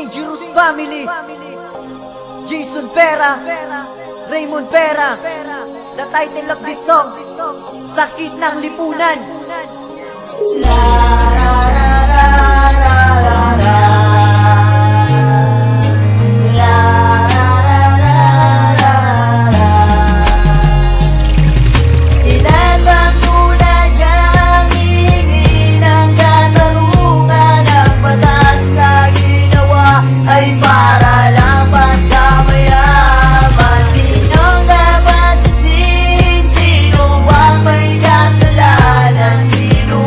Dangerous Family, Jason Pera, Raymond Pera. The title of this song, Sakit ng Lipunan. La la la la la la la. La la la la la. Ilan bang tulad niyang hihingi ng katarungan? Ang batas na ginawa ay para lang ba sa mayaman? Sinong dapat sisihin? Sino bang may kasalanan? Sino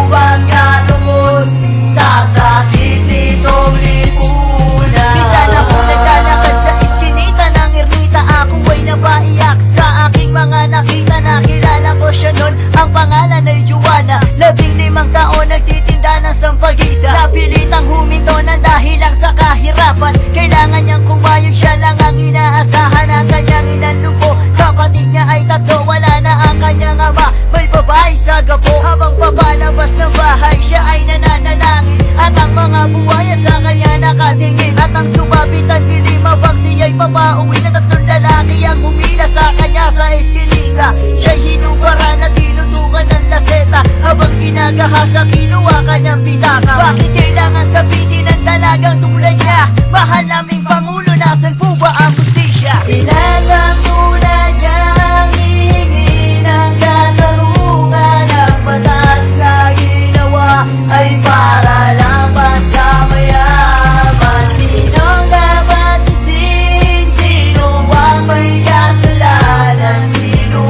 bang katumod sa sakit nitong lipunan? Minsan ako naglalakad sa iskinita ng ermita. Ako ay napaiyak sa aking mga nakita. Nakilala ko siya nun, ang pangalan ay Joanna. 15 taon nagtitinda ng sampagita. Napilitang huminto ng dahil lang sa kahirapan. Kailangan niyang kumayod, siya lang ang inaasahan. Ang kanyang inanlupo, kapatid niya ay 3. Wala na ang kanyang ama, may babae sa gapo. Habang papalabas ng bahay, siya ay nananalangin. At ang mga buhaya sa kanya nakatingin. At ang sumabit ang dilim habang siya'y papauwi na 3 lalaki ang humila sa kanya sa eskinita. Siya'y hinubaran at tinutukan ng laseta. Habang ginagahasa, kinuha kanyang bitaka. Bakit kailangan sabitin ng dalagang tulad niya? Mahal naming Pangulo, nasan po ba ang hustisya? Ilan ang tulad niyang hihingi ng katarungan? Ang batas na ginawa ay para lang ba sa mayaman? Sinong dapat sisihin? Sino bang may kasalanan? Sino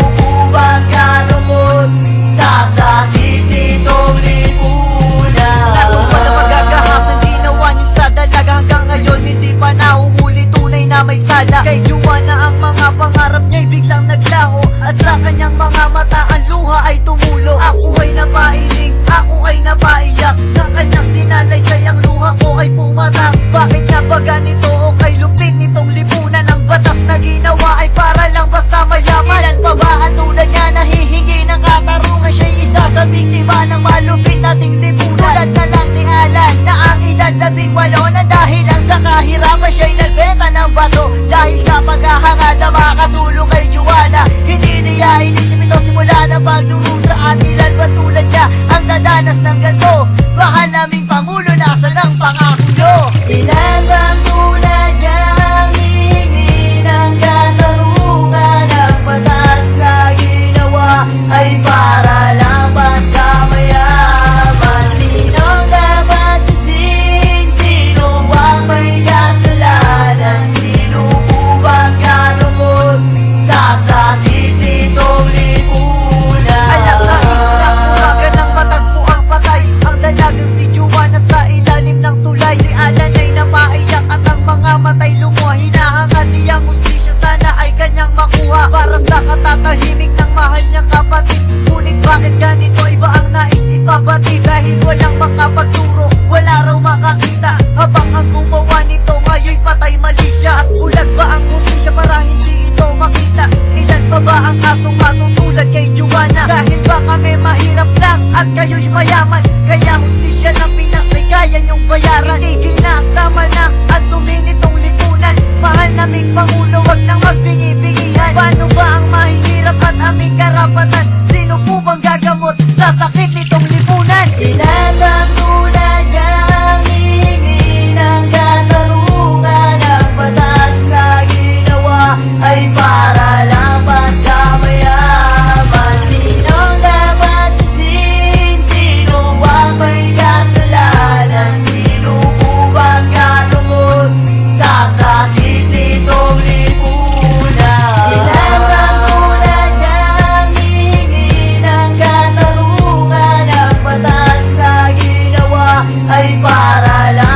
bang katumod sa sakit nitong lipunan? Natuwa na magagahasan ginawa niyo sa dalaga. Hanggang ngayon hindi pa nahuhuli, tunay na may sala. Kay Joanna ang mga pangarap niya'y biglang naglaho. At sa kanyang mga mata ang luha ay tumulo. Ako ay napailing, ako ay napaiyak. Ng kanyang sinalaysay ang luha ko ay pumatak. Bakit nga ba ganito o kay lupit nitong lipunan? Ang batas na ginawa ay para lang ba sa mayaman? Ilan pa ba ang tulad niya nahihingi ng katarungan? Siya'y isa sa biktima ng malupit nating lipunan. Tulad na lang ni Alan na ang edad 18 na dahil lang sa kahirapan siya'y nagbenta ng bato. Dahil sa paghahangad na makatulong kay Joanna, hindi niya inisip ito simula na pagdurusa. At ilan ba tulad niya ang dadanas ng ganito? Mahal naming Pangulo, nasa ng pangako nyo? Ilan bang tulad niyang hihingi ng katarungan? Ang batas na ginawa ay para lang ba sa mayaman? Sinong dapat sisihin? Sino bang may kasalanan? Sino bang katumod sa sakit nitong lipunan? Alas 6 ng umaga nang matagpo ang patay ang dalagang si Joanna sa ilalim ng tulay. Si Alan ay namaiyak at ang mga matay lumuha. Hinahangad niyang hustisya, sana ay kanyang makuha para sa katatahimik ng mahal niyang kapatid. Ngunit bakit ganito? Iba ang nais ipabati. Dahil walang makapagturo, wala raw makakita. Habang ang gumawa nito ngayon'y patay, mali siya. At ulag ba ang hustisya para hindi ito makita? Ilan pa ba ang kasong matutulad kay Joanna? Dahil ba kami mahirap lang at kayo'y mayaman? Kaya hustisya ng Pinas ay kaya niyong bayaran. Itigil na at tama na at tuminitong lipunan. Mahal naming Pangulo, wag nang magbingi-bingihan. Paano ba ang mahihirap at aming karapatan? Sino po bang gagamot sa sakit nitong lipunan? Ilan ang tulad niyang hihingi ng katarungan? Ang batas na ginawa ay para lang ba sa mayaman? Sinong dapat sisihin? Sino bang may kasalanan? Sino bang katumod sa sakit nitong lipunan? Ilan ang tulad niyang hihingi ng katarungan? Ang batas na ginawa ay para lang